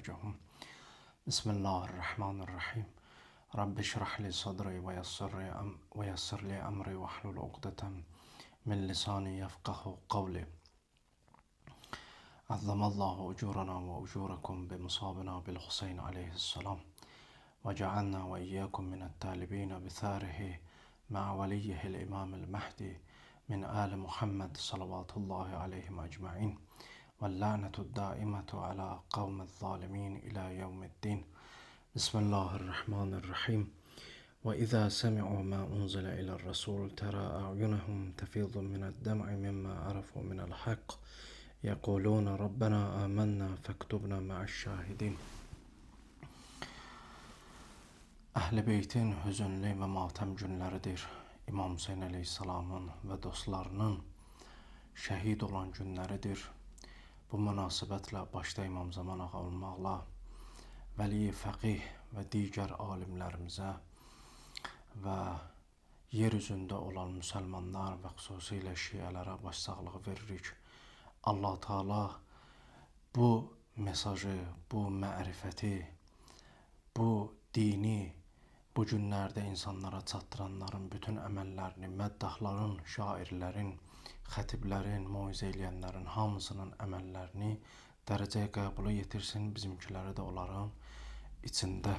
raciun. Bismillahirrahmanirrahim. Rabbi şrah li sadri ve yassir li emri ve hlul uqdeten min lisani yefkahu kavli. Azzamallahu ucurana ve ucurakum bi musabina bil Husayn aleyhisselam. Ve cealna ve iyyakum minet talibina bi tharihi ma'a veliyihil imamil mahdi min ali Muhammed salavatullahi aleyhim ecma'in. واللعنة الدائمة على قوم الظالمين إلى يوم الدين. بسم الله الرحمن الرحيم. وإذا سمعوا ما أنزل إلى الرسول ترى أعينهم تفيض من الدمع مما عرفوا من الحق يقولون ربنا آمنا فاكتبنا مع الشاهدين. Əhl-i Beytin hüzünlü və matəm günləridir. İmam Hüseyn əleyhissalamın və dostlarının şəhid olan günləridir. Bu münasibətlə başda İmam Zaman ağa olmaqla vəli fəqih və digər alimlərimizə və yer üzündə olan müsəlmanlar və xüsusilə şiələrə başsağlığı veririk. Allah Teala bu mesajı, bu mərifəti, bu dini bu günlərdə insanlara çatdıranların bütün əməllərini, məddahların, şairlərin, xətiblərin, moizə eləyənlərin hamısının əməllərini dərəcəyə qəbula yetirsin, bizimkiləri də onların içində.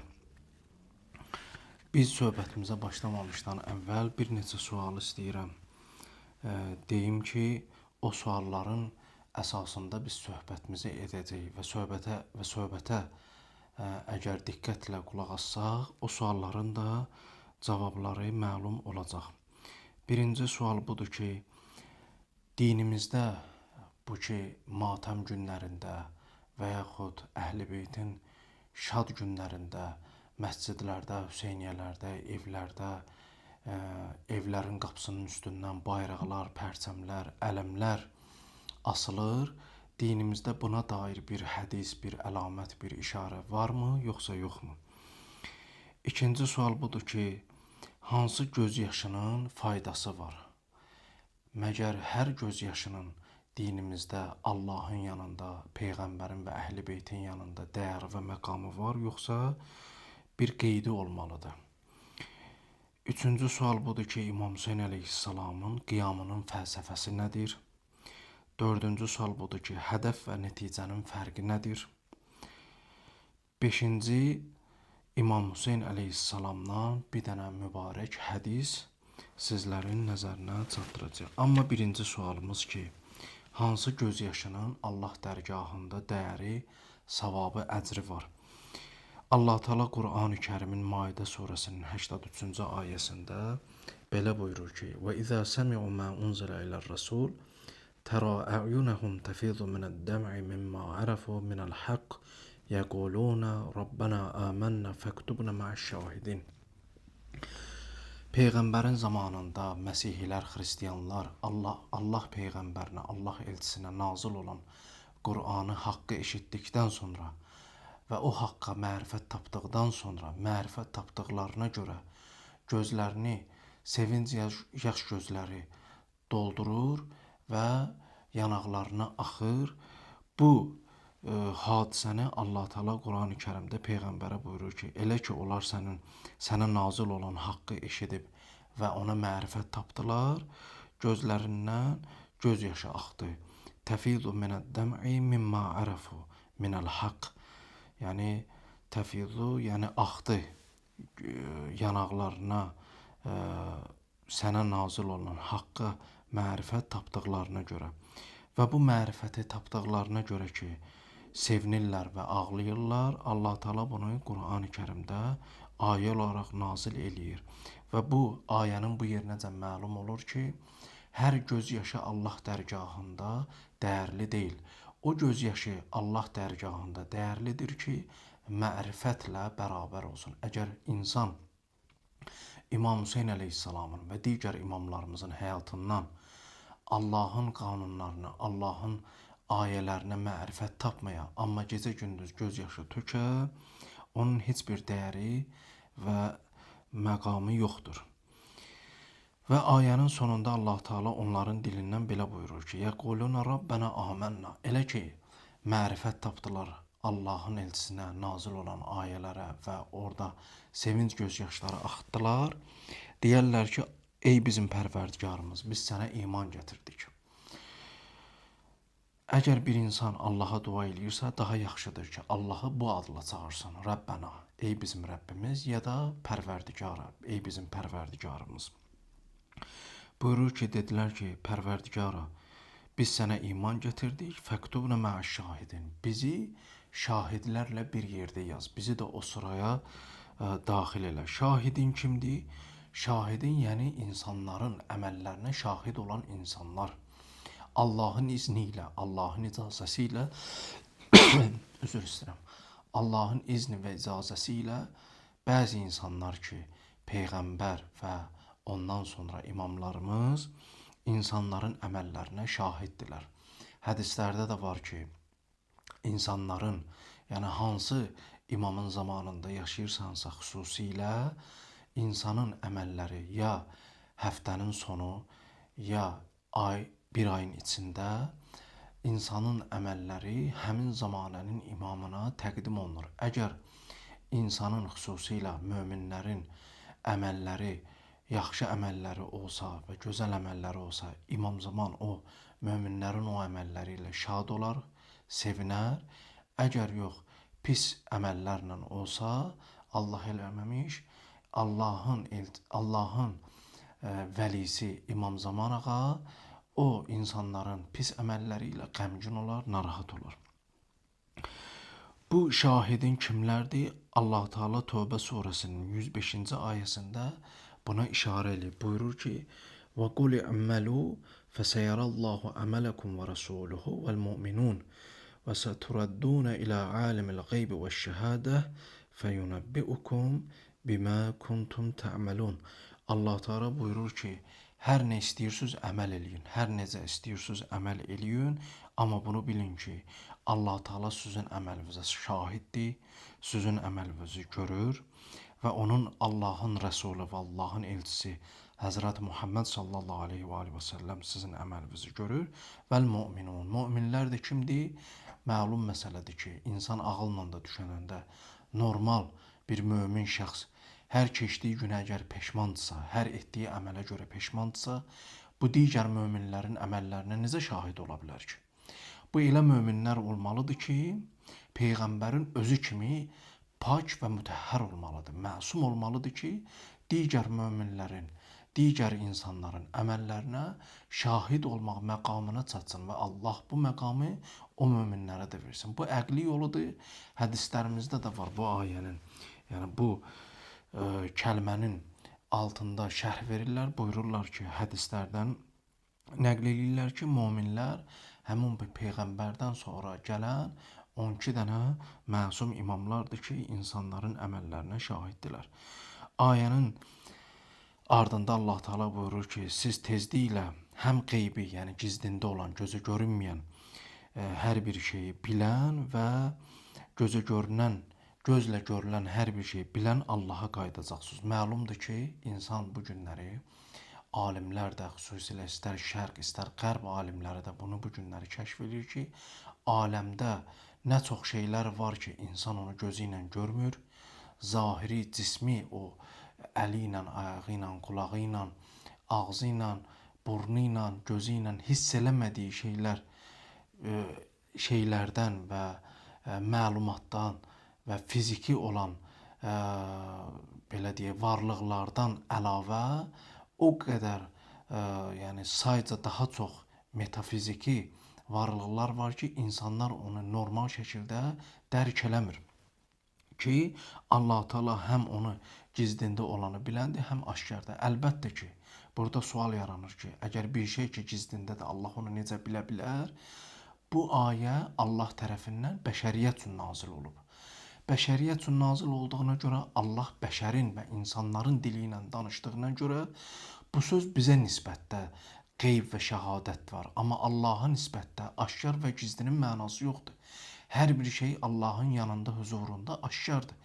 Biz söhbətimizə başlamamışdan əvvəl bir neçə sual istəyirəm. Deyim ki, o sualların əsasında biz söhbətimizi edəcəyik və söhbətə əgər diqqətlə qulaq assaq, o sualların da cavabları məlum olacaq. Birinci sual budur ki, dinimizdə bu ki, matəm günlərində və yaxud Əhl-i Beytin şad günlərində, məscidlərdə, Hüseyniyələrdə, evlərdə, evlərin qapısının üstündən bayraqlar, pərçəmlər, ələmlər asılır. Dinimizdə buna dair bir hədis, bir əlamət, bir işarə varmı, yoxsa yoxmu? İkinci sual budur ki, hansı göz yaşının faydası var? Məgər hər göz yaşının dinimizdə Allahın yanında, Peyğəmbərin və Əhl-i Beytin yanında dəyəri və məqamı var, yoxsa bir qeydi olmalıdır? Üçüncü sual budur ki, İmam Hüseyn əleyhissalamın qiyamının fəlsəfəsi nədir? Dördüncü sual budur ki, hədəf və nəticənin fərqi nədir? Beşinci, İmam Hüseyn əleyhissalamdan bir dənə mübarək hədis sizlərin nəzərinə çatdıracaq. Amma birinci sualımız ki, hansı göz yaşının Allah dərgahında dəyəri, savabı, əcri var? Allah Teala Qur'an-ı Kərimin Maidə surəsinin 83-cü ayəsində belə buyurur ki: "Və izə səmi'u mə unzilə ilə'r-rəsul tərə ə'yunəhum təfidu minəd-dəm'i mimmə ərəfu minəl-haqq yəquluna Rabbana amannə fəktubna ma'əş-şahidin." Peyğəmbərin zamanında Məsihilər, Xristiyanlar Allah Peyğəmbərinə, Allah elçisinə nazil olan Qur'anı, haqqı eşitdikdən sonra və o haqqa mərifət tapdıqdan sonra, mərifət tapdıqlarına görə gözlərini, sevinc yaş gözləri doldurur və yanaqlarına axır. Bu hadisəni Allah Teala Qur'an-ı Kərimdə Peyğəmbərə buyurur ki, elə ki onlar sənə nazil olan haqqı eşidib və ona mərifət tapdılar, gözlərindən göz yaşı axdı. Təfidu minəd-dəm'i mimmə ərəfu minəl-haqq. Yəni təfidu, yəni axdı yanaqlarına sənə nazil olan haqqa mərifət tapdıqlarına görə. Və bu mərifəti tapdıqlarına görə ki, sevinirlər və ağlayırlar. Allah Teala bunu Qur'an-ı Kərimdə ayə olaraq nazil eləyir. Və bu ayənin bu yerinəcə məlum olur ki, hər göz yaşı Allah dərgahında dəyərli deyil. O göz yaşı Allah dərgahında dəyərlidir ki, mərifətlə bərabər olsun. Əgər insan İmam Hüseyn əleyhissalamın və digər imamlarımızın həyatından Allahın qanunlarını, Allahın ayələrinə mərifət tapmaya, amma gecə-gündüz göz yaşı tökə, onun heç bir dəyəri və məqamı yoxdur. Və ayənin sonunda Allah Teala onların dilindən belə buyurur ki, "Yəquluna Rabbana amannə." Elə ki, mərifət tapdılar, Allahın elçisinə nazil olan ayələrə və orada sevinç gözyaşları axıtdılar. Deyərlər ki, ey bizim pərverdigarımız, biz sənə iman gətirdik. Əgər bir insan Allaha dua eləyirsə, daha yaxşıdır ki, Allahı bu adla çağırsın. Rəbbənə, ey bizim Rəbbimiz, ya da pərverdigara, ey bizim pərverdigarımız. Buyurur ki, dedilər ki, pərverdigara, biz sənə iman gətirdik, fəktubna mə'əş şahidin. Bizi şahidlərlə bir yerdə yaz. Bizi də o sıraya daxil elə. Şahidin kimdir? Şahidin, yəni insanların əməllərinə şahid olan insanlar. Allahın izni ilə, Allahın icazəsi ilə üzr istəyirəm. Allahın izni və icazəsi ilə bəzi insanlar ki, peyğəmbər və ondan sonra imamlarımız insanların əməllərinə şahiddirlər. Hədislərdə də var ki, insanların, yəni hansı imamın zamanında yaşayırsansa xüsusilə insanın əməlləri ya həftənin sonu, ya bir ayın içində insanın əməlləri həmin zamanənin imamına təqdim olunur. Əgər insanın xüsusilə möminlərin əməlləri, yaxşı əməlləri olsa və gözəl əməlləri olsa, imam zaman o möminlərin o əməlləri ilə şad olar, sevinər. Əgər yox, pis əməllərlə olsa, Allah eləməmiş, Allahın vəlisi İmam Zaman ağa o insanların pis əməlləri ilə qəmgin olar, narahat olur. Bu şahidin kimlərdir? Allah Teala Tövbə surəsinin 105-ci ayəsində buna işarə edib. Buyurur ki, və qul əməlu fəsəyərəllahu əmələkum və rəsuluhu vəl-mu'minun və səturadduna ilə alimil qeybi və şəhadə fəyunəbbiukum bimə kuntum tə'məlun. Allah Teala buyurur ki, hər nə istəyirsiniz əməl eləyin, hər necə istəyirsiniz əməl eləyin, amma bunu bilin ki, Allah Teala sizin əməlinizə şahiddir, sizin əməlinizi görür və onun Allahın Rəsulü və Allahın elçisi Həzrət Muhammed sallallahu aleyhi və səlləm sizin əməlinizi görür. Vəl-mu'minun. Müminlər də kimdir? Məlum məsələdir ki, insan ağılla da düşünəndə normal bir mömin şəxs hər keçdiyi günə əgər peşmandırsa, hər etdiyi əmələ görə peşmandırsa, bu digər möminlərin əməllərinə necə şahid ola bilər ki? Bu elə möminlər olmalıdır ki, Peyğəmbərin özü kimi pak və mütəhhər olmalıdır, məsum olmalıdır ki, digər möminlərin, digər insanların əməllərinə şahid olmaq məqamına çatsın və Allah bu məqamı o möminlərə də versin. Bu əqli yoludur. Hədislərimizdə də var bu ayənin, yəni bu kəlmənin altında şərh verirlər, buyururlar ki, hədislərdən nəql edirlər ki, möminlər həmin bir peyğəmbərdən sonra gələn 12 dənə məsum imamlardır ki, insanların əməllərinə şahiddirlər. Ayənin ardında Allah Teala buyurur ki, siz tezliklə həm qeybi, yəni gizlində olan, gözə görünməyən hər bir şeyi bilən və gözlə görülən hər bir şeyi bilən Allaha qayıdacaqsınız. Məlumdur ki, insan bu günləri alimlər də, xüsusilə istər şərq, istər qərb alimləri də bunu bu günləri kəşf edir ki, aləmdə nə çox şeylər var ki, insan onu gözü ilə görmür. Zahiri, cismi, o əli ilə, ayağı ilə, qulağı ilə, ağzı ilə, burnu ilə, gözü ilə hiss eləmədiyi şeylərdən və məlumatdan və fiziki olan belə deyək, varlıqlardan əlavə o qədər yəni sayca daha çox metafiziki varlıqlar var ki, insanlar onu normal şəkildə dərk eləmir. Ki, Allah Teala həm onu gizlində olanı biləndir, həm aşkarda. Əlbəttə ki, burada sual yaranır ki, əgər bir şey ki gizlindədir, Allah onu necə bilə bilər? Bu ayə Allah tərəfindən bəşəriyyət üçün nazil olub. Bəşəriyyət üçün nazil olduğuna görə, Allah bəşərin və insanların dili ilə danışdığına görə bu söz bizə nisbətdə qeyb və şəhadət var. Amma Allaha nisbətdə aşkar və gizlinin mənası yoxdur. Hər bir şey Allahın yanında, huzurunda aşkardır.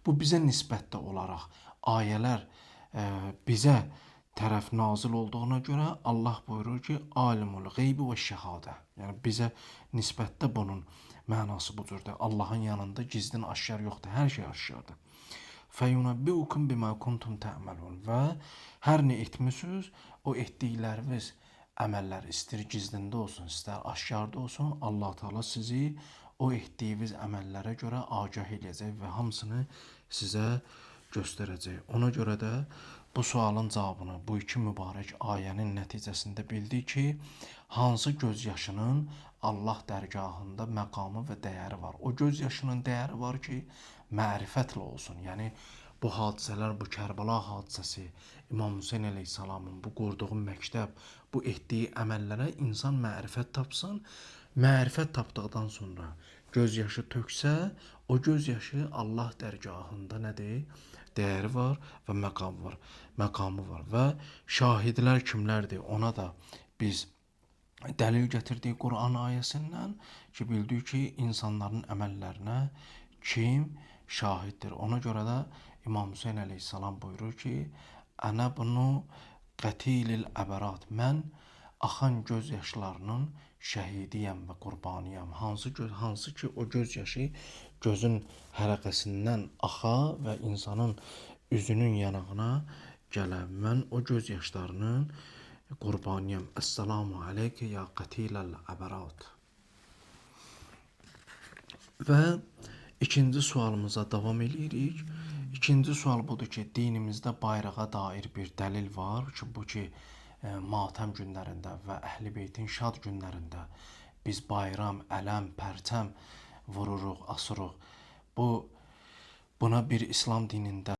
Bu bizə nisbətdə olaraq ayələr bizə tərəf nazil olduğuna görə Allah buyurur ki, alimul qeybi və şəhadə. Yəni bizə nisbətdə bunun Mənası bu cürdür. Allahın yanında gizlin aşkar yoxdur. Hər şey aşkardır. Fəyunəbbiukum bima kuntum ta'malun və hər nə etmisiniz, o etdikləriniz əməllər istər gizlində olsun, istər aşkarda olsun, Allah Teala sizi o etdiyiniz əməllərə görə agah eləyəcək və hamısını sizə göstərəcək. Ona görə də bu sualın cavabını bu iki mübarək ayənin nəticəsində bildik ki, hansı göz yaşının Allah dərgahında məqamı və dəyəri var. O göz yaşının dəyəri var ki, mərifətlə olsun. Yəni bu hadisələr, bu Kərbəla hadisəsi, İmam Hüseyn əleyhissalamın bu qurduğu məktəb, bu etdiyi əməllərə insan mərifət tapsın. Mərifət tapdıqdan sonra göz yaşı töksə, o göz yaşı Allah dərgahında nədir? Dəyəri var və məqamı var. Və şahidlər kimlərdir? Ona da biz dəlil gətirdik Quran ayəsindən ki, bildik ki, insanların əməllərinə kim şahiddir. Ona görə də İmam Hüseyn əleyhissalam buyurur ki, Ənə bunu qətilil əbərat. Mən axan göz yaşlarının şəhidiyəm və qurbaniyəm. Hansı ki o göz yaşı gözün hərəkəsindən axa və insanın üzünün yanağına gələ. Mən o göz yaşlarının qurbaniyəm. Əssalamu aleykə ya qətiləl əbərat. Və ikinci sualımıza davam edirik. İkinci sual budur ki, dinimizdə bayrağa dair bir dəlil var ki, bu ki, matəm günlərində və Əhl-i Beytin şad günlərində biz bayram, ələm, pərçəm vururuq, asırıq. Buna bir İslam dinində